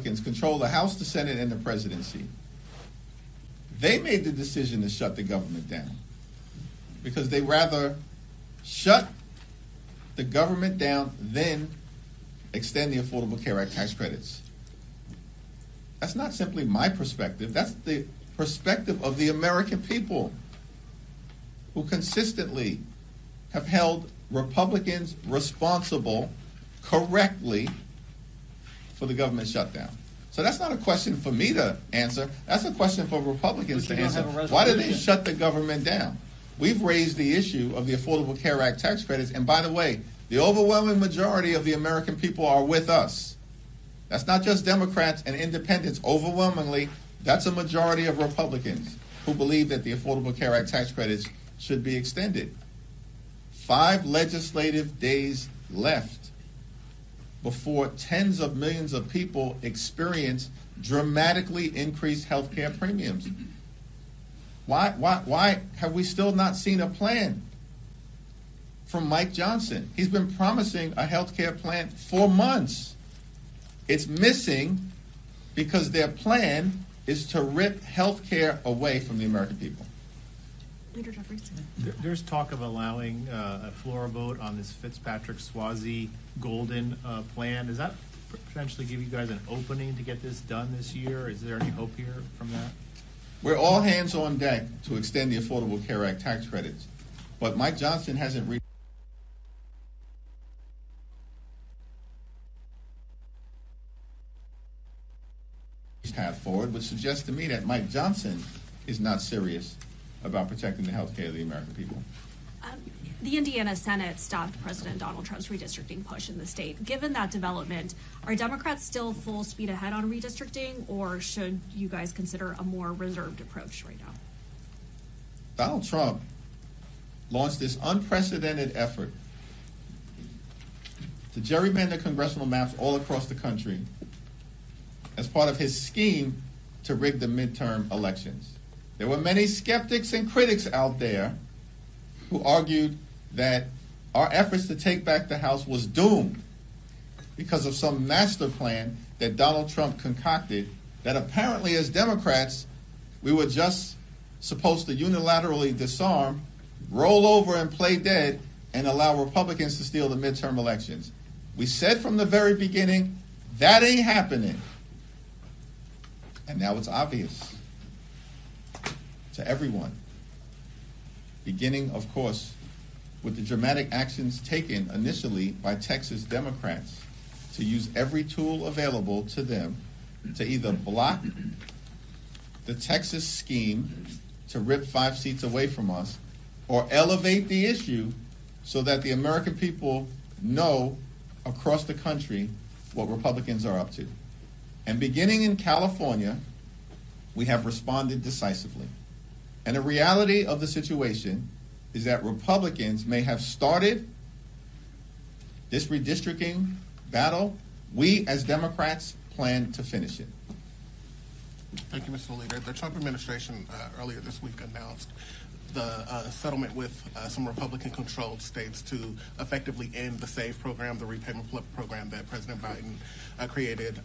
Republicans control the House, the Senate, and the presidency. They made the decision to shut the government down because they rather shut the government down than extend the Affordable Care Act tax credits. That's not simply my perspective. That's the perspective of the American people who consistently have held Republicans responsible correctly for the government shutdown. So that's not a question for me to answer. That's a question for Republicans to answer. Why did they shut the government down? We've raised the issue of the Affordable Care Act tax credits, and by the way, the overwhelming majority of the American people are with us. That's not just Democrats and independents. Overwhelmingly, that's a majority of Republicans who believe that the Affordable Care Act tax credits should be extended. 5 legislative days left before tens of millions of people experience dramatically increased health care premiums. Why have we still not seen a plan from Mike Johnson? He's been promising a health care plan for months. It's missing because their plan is to rip health care away from the American people. Leader Jeffries. There's talk of allowing a floor vote on this Fitzpatrick-Swazi Golden plan. Does that potentially give you guys an opening to get this done this year? Is there any hope here from that? We're all hands on deck to extend the Affordable Care Act tax credits, but Mike Johnson hasn't reached path forward, which suggests to me that Mike Johnson is not serious about protecting the health care of the American people. The Indiana Senate stopped President Donald Trump's redistricting push in the state. Given that development, are Democrats still full speed ahead on redistricting, or should you guys consider a more reserved approach right now? Donald Trump launched this unprecedented effort to gerrymander congressional maps all across the country as part of his scheme to rig the midterm elections. There were many skeptics and critics out there who argued that our efforts to take back the House was doomed because of some master plan that Donald Trump concocted that apparently as Democrats we were just supposed to unilaterally disarm, roll over and play dead, and allow Republicans to steal the midterm elections. We said from the very beginning, that ain't happening. And now it's obvious to everyone, beginning, of course, with the dramatic actions taken initially by Texas Democrats to use every tool available to them to either block the Texas scheme to rip 5 seats away from us or elevate the issue so that the American people know across the country what Republicans are up to. And beginning in California, we have responded decisively. And the reality of the situation is that Republicans may have started this redistricting battle. We, as Democrats, plan to finish it. Thank you, Mr. Leader. The Trump administration earlier this week announced the settlement with some Republican-controlled states to effectively end the SAVE program, the repayment program that President Biden created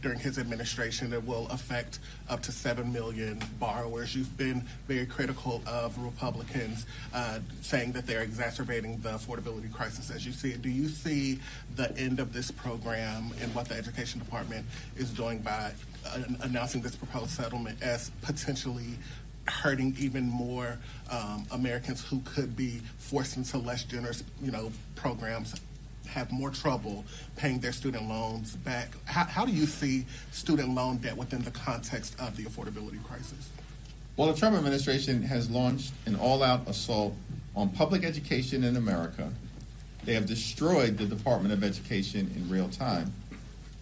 during his administration. It will affect up to 7 million borrowers. You've been very critical of Republicans saying that they're exacerbating the affordability crisis as you see it. Do you see the end of this program and what the Education Department is doing by announcing this proposed settlement as potentially hurting even more Americans who could be forced into less generous, programs, have more trouble paying their student loans back? How do you see student loan debt within the context of the affordability crisis? Well, the Trump administration has launched an all-out assault on public education in America. They have destroyed the Department of Education in real time,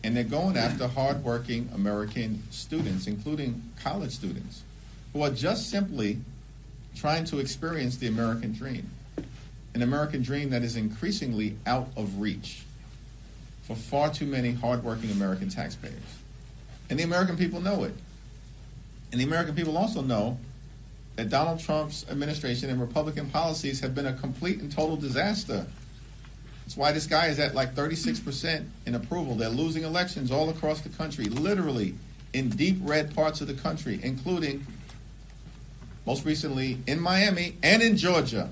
and they're going after hardworking American students, including college students, who are just simply trying to experience the American dream, an American dream that is increasingly out of reach for far too many hardworking American taxpayers. And the American people know it. And the American people also know that Donald Trump's administration and Republican policies have been a complete and total disaster. That's why this guy is at like 36% in approval. They're losing elections all across the country, literally in deep red parts of the country, including most recently in Miami and in Georgia,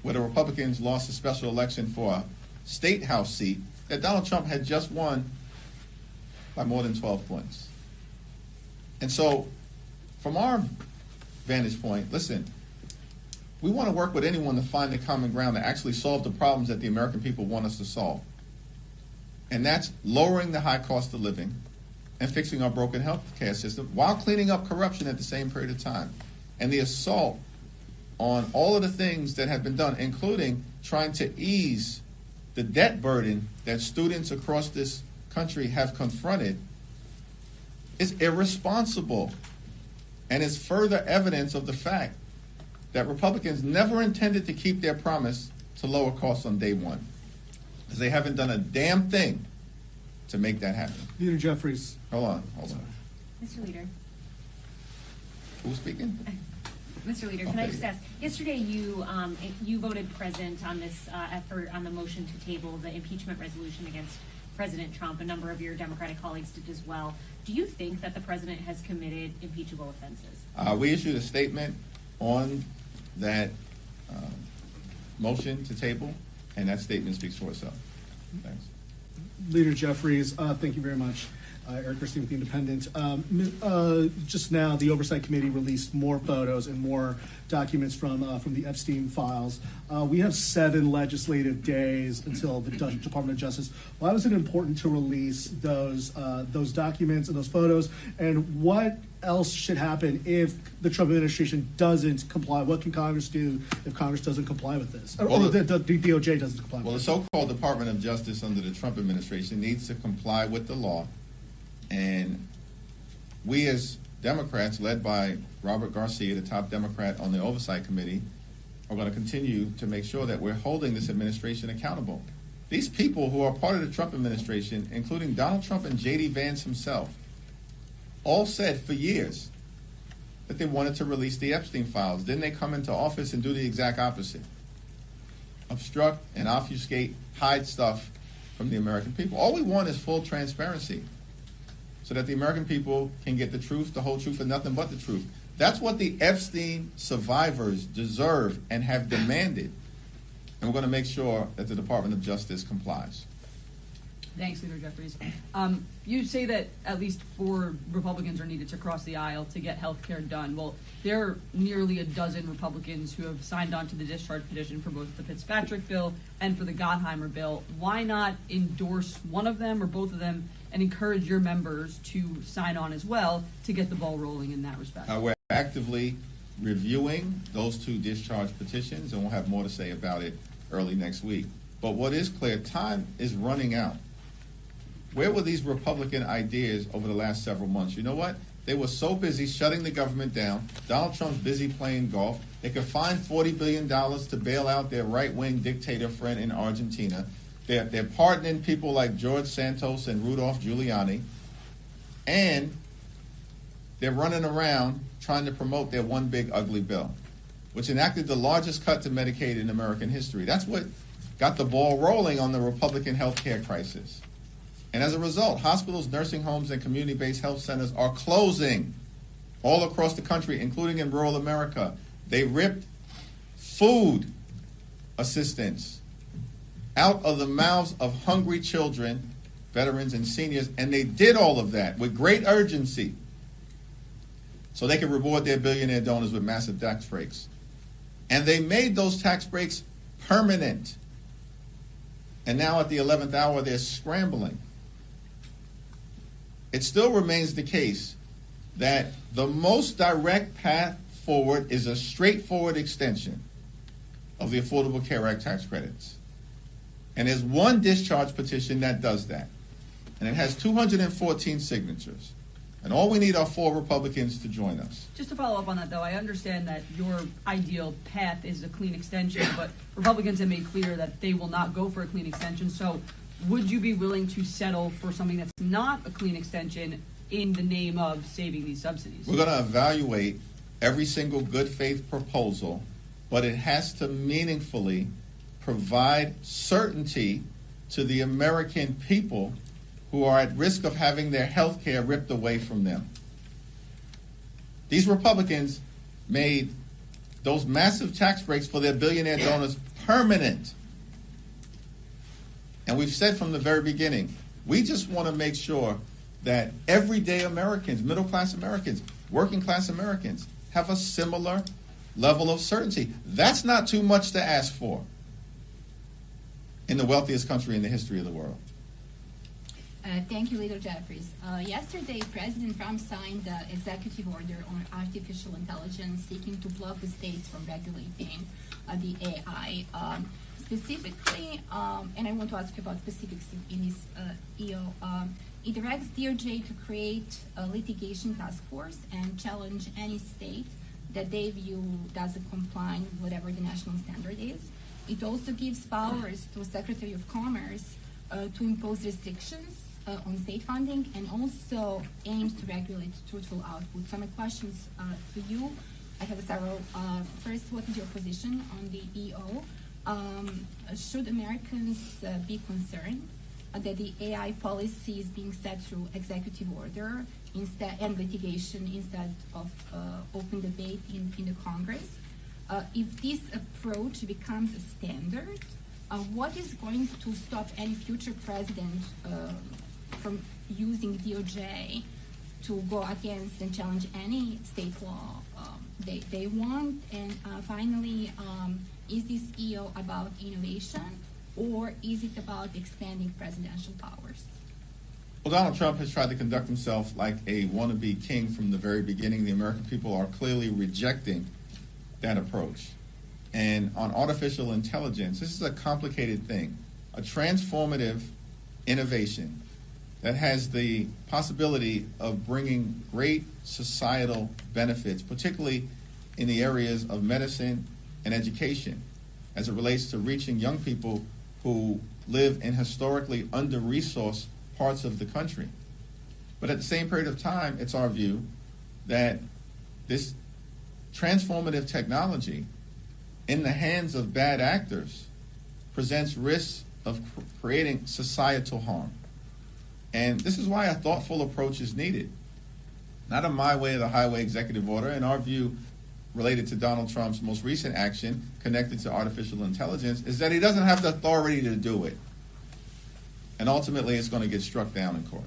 where the Republicans lost a special election for a state house seat that Donald Trump had just won by more than 12 points. And so, from our vantage point, listen, we want to work with anyone to find the common ground to actually solve the problems that the American people want us to solve. And that's lowering the high cost of living and fixing our broken health care system while cleaning up corruption at the same period of time. And the assault on all of the things that have been done, including trying to ease the debt burden that students across this country have confronted, is irresponsible. And is further evidence of the fact that Republicans never intended to keep their promise to lower costs on day one, because they haven't done a damn thing to make that happen. Leader Jeffries. Hold on. Mr. Leader. Who's speaking? Mr. Leader, can I just ask, yesterday you voted present on this effort on the motion to table the impeachment resolution against President Trump. A number of your Democratic colleagues did as well. Do you think that the president has committed impeachable offenses? We issued a statement on that motion to table, and that statement speaks for itself. Thanks. Leader Jeffries, thank you very much. Eric Christine with The Independent. Just now, the Oversight Committee released more photos and more documents from the Epstein files. We have 7 legislative days until the Department of Justice. Why was it important to release those documents and those photos? And what else should happen if the Trump administration doesn't comply? What can Congress do if Congress doesn't comply with this? Or the DOJ doesn't comply with this? Well, the so-called Department of Justice under the Trump administration needs to comply with the law. And we as Democrats, led by Robert Garcia, the top Democrat on the Oversight Committee, are going to continue to make sure that we're holding this administration accountable. These people who are part of the Trump administration, including Donald Trump and J.D. Vance himself, all said for years that they wanted to release the Epstein files. Then they come into office and do the exact opposite. Obstruct and obfuscate, hide stuff from the American people. All we want is full transparency, so that the American people can get the truth, the whole truth, and nothing but the truth. That's what the Epstein survivors deserve and have demanded. And we're going to make sure that the Department of Justice complies. Thanks, Leader Jeffries. You say that at least 4 Republicans are needed to cross the aisle to get health care done. Well, there are nearly a dozen Republicans who have signed on to the discharge petition for both the Fitzpatrick bill and for the Gottheimer bill. Why not endorse one of them or both of them and encourage your members to sign on as well to get the ball rolling in that respect? We're actively reviewing those 2 discharge petitions, and we'll have more to say about it early next week. But what is clear, time is running out. Where were these Republican ideas over the last several months? You know what? They were so busy shutting the government down. Donald Trump's busy playing golf. They could find $40 billion to bail out their right-wing dictator friend in Argentina. They're pardoning people like George Santos and Rudolph Giuliani. And they're running around trying to promote their one big ugly bill, which enacted the largest cut to Medicaid in American history. That's what got the ball rolling on the Republican health care crisis. And as a result, hospitals, nursing homes, and community-based health centers are closing all across the country, including in rural America. They ripped food assistance out of the mouths of hungry children, veterans, and seniors, and they did all of that with great urgency so they could reward their billionaire donors with massive tax breaks. And they made those tax breaks permanent. And now at the 11th hour, they're scrambling. It still remains the case that the most direct path forward is a straightforward extension of the Affordable Care Act tax credits. And there's one discharge petition that does that. And it has 214 signatures. And all we need are 4 Republicans to join us. Just to follow up on that, though, I understand that your ideal path is a clean extension, but Republicans have made clear that they will not go for a clean extension. So would you be willing to settle for something that's not a clean extension in the name of saving these subsidies? We're going to evaluate every single good faith proposal, but it has to meaningfully provide certainty to the American people who are at risk of having their health care ripped away from them. These Republicans made those massive tax breaks for their billionaire donors permanent. And we've said from the very beginning, we just want to make sure that everyday Americans, middle-class Americans, working-class Americans have a similar level of certainty. That's not too much to ask for in the wealthiest country in the history of the world. Thank you, Leader Jeffries. Yesterday, President Trump signed the executive order on artificial intelligence seeking to block the states from regulating the AI. Specifically, and I want to ask you about specifics in this EO, it directs DOJ to create a litigation task force and challenge any state that they view doesn't comply with whatever the national standard is. It also gives powers to Secretary of Commerce to impose restrictions on state funding and also aims to regulate truthful output. So my questions to you, I have several. First, what is your position on the EO? Should Americans be concerned that the AI policy is being set through executive order instead and litigation instead of open debate in the Congress? If this approach becomes a standard, what is going to stop any future president from using DOJ to go against and challenge any state law they want? And finally, is this EO about innovation or is it about expanding presidential powers? Well, Donald Trump has tried to conduct himself like a wannabe king from the very beginning. The American people are clearly rejecting that approach. And on artificial intelligence, this is a complicated thing, a transformative innovation that has the possibility of bringing great societal benefits, particularly in the areas of medicine and education, as it relates to reaching young people who live in historically under-resourced parts of the country. But at the same period of time, it's our view that this transformative technology in the hands of bad actors presents risks of creating societal harm. And this is why a thoughtful approach is needed. Not a my way or the highway executive order. In our view, related to Donald Trump's most recent action connected to artificial intelligence, is that he doesn't have the authority to do it. And ultimately, it's going to get struck down in court.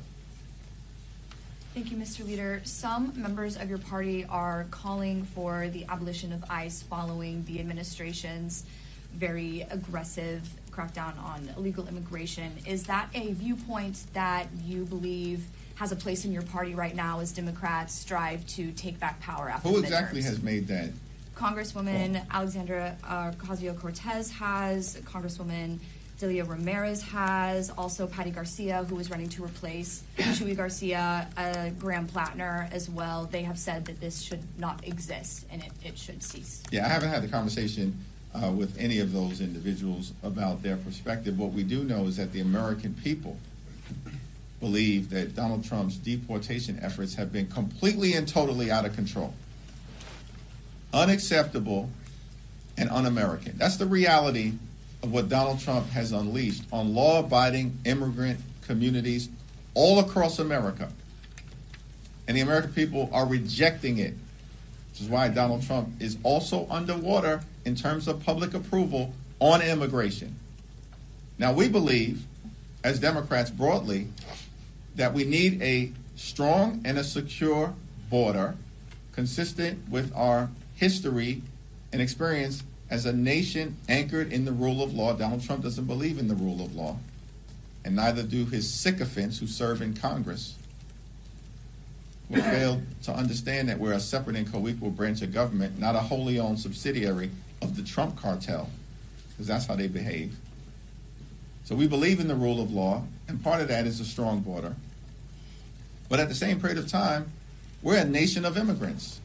Thank you, Mr. Leader. Some members of your party are calling for the abolition of ICE following the administration's very aggressive crackdown on illegal immigration. Is that a viewpoint that you believe has a place in your party right now as Democrats strive to take back power after Who the exactly midterms? has made that? Congresswoman Alexandra Ocasio-Cortez has, Congresswoman Delia Ramirez has, also Patty Garcia, who is running to replace Chuy Garcia, Graham Plattner as well. They have said that this should not exist and it should cease. Yeah, I haven't had the conversation with any of those individuals about their perspective. What we do know is that the American people believe that Donald Trump's deportation efforts have been completely and totally out of control, unacceptable, and un-American. That's the reality of what Donald Trump has unleashed on law-abiding immigrant communities all across America. And the American people are rejecting it, which is why Donald Trump is also underwater in terms of public approval on immigration. Now, we believe, as Democrats broadly, that we need a strong and a secure border consistent with our history and experience as a nation anchored in the rule of law. Donald Trump doesn't believe in the rule of law, and neither do his sycophants who serve in Congress, who failed to understand that we're a separate and co-equal branch of government, not a wholly owned subsidiary of the Trump cartel, because that's how they behave. So we believe in the rule of law, and part of that is a strong border. But at the same period of time, we're a nation of immigrants.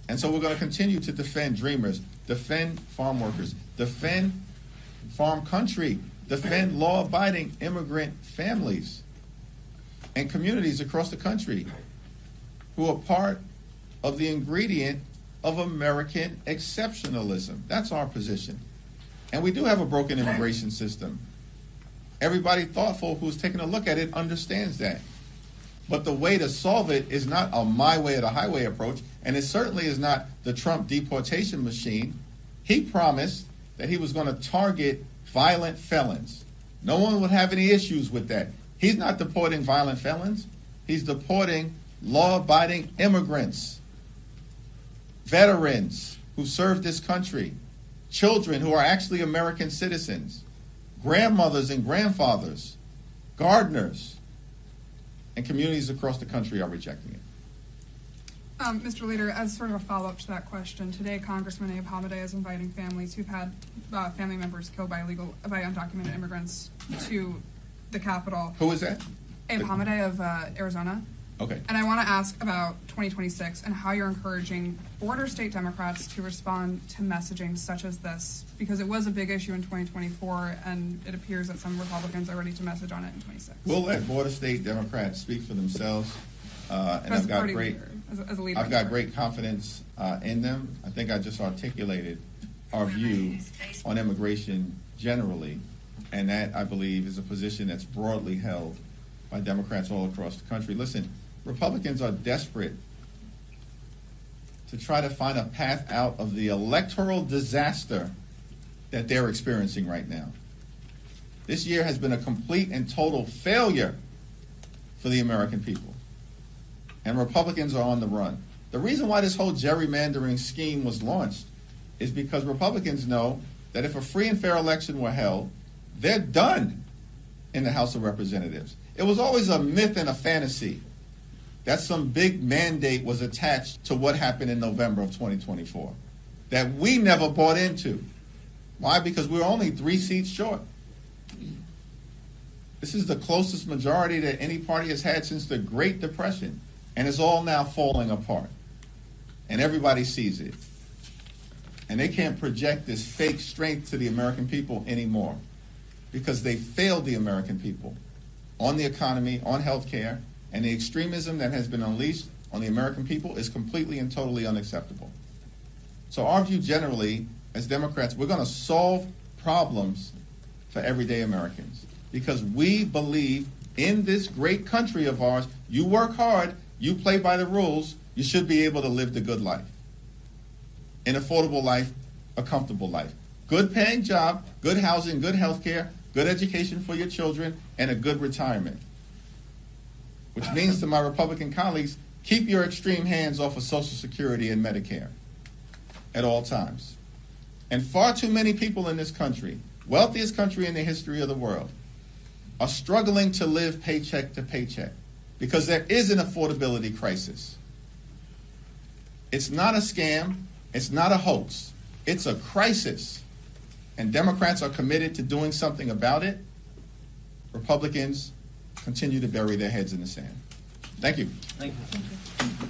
And so we're going to continue to defend dreamers, defend farm workers, defend farm country, defend law-abiding immigrant families and communities across the country who are part of the ingredient of American exceptionalism. That's our position. And we do have a broken immigration system. Everybody thoughtful who's taking a look at it understands that. But the way to solve it is not a my way or the highway approach, and it certainly is not the Trump deportation machine. He promised that he was going to target violent felons. No one would have any issues with that. He's not deporting violent felons. He's deporting law-abiding immigrants, veterans who served this country, children who are actually American citizens, grandmothers and grandfathers, gardeners, and communities across the country are rejecting it. Mr. Leader, as sort of a follow-up to that question, today Congressman Abe Hamadeh is inviting families who've had family members killed by undocumented immigrants to the Capitol. Who is that? Abe Hamadeh of Arizona. Okay. And I want to ask about 2026 and how you're encouraging border state Democrats to respond to messaging such as this, because it was a big issue in 2024, and it appears that some Republicans are ready to message on it in 26. We'll let border state Democrats speak for themselves, and As I've a got party great, leader, as a leader. I've got great confidence in them. I think I just articulated our view on immigration generally, and that, I believe, is a position that's broadly held by Democrats all across the country. Listen, Republicans are desperate to try to find a path out of the electoral disaster that they're experiencing right now. This year has been a complete and total failure for the American people. And Republicans are on the run. The reason why this whole gerrymandering scheme was launched is because Republicans know that if a free and fair election were held, they're done in the House of Representatives. It was always a myth and a fantasy that some big mandate was attached to what happened in November of 2024 that we never bought into. Why? Because we were only 3 seats short. This is the closest majority that any party has had since the Great Depression, and it's all now falling apart. And everybody sees it. And they can't project this fake strength to the American people anymore because they failed the American people on the economy, on health care, and the extremism that has been unleashed on the American people is completely and totally unacceptable. So our view generally, as Democrats, we're going to solve problems for everyday Americans because we believe in this great country of ours. You work hard, you play by the rules, you should be able to live the good life. An affordable life, a comfortable life. Good paying job, good housing, good health care, good education for your children, and a good retirement. Which means to my Republican colleagues, keep your extreme hands off of Social Security and Medicare at all times. And far too many people in this country, wealthiest country in the history of the world, are struggling to live paycheck to paycheck because there is an affordability crisis. It's not a scam. It's not a hoax. It's a crisis. And Democrats are committed to doing something about it. Republicans continue to bury their heads in the sand. Thank you. Thank you.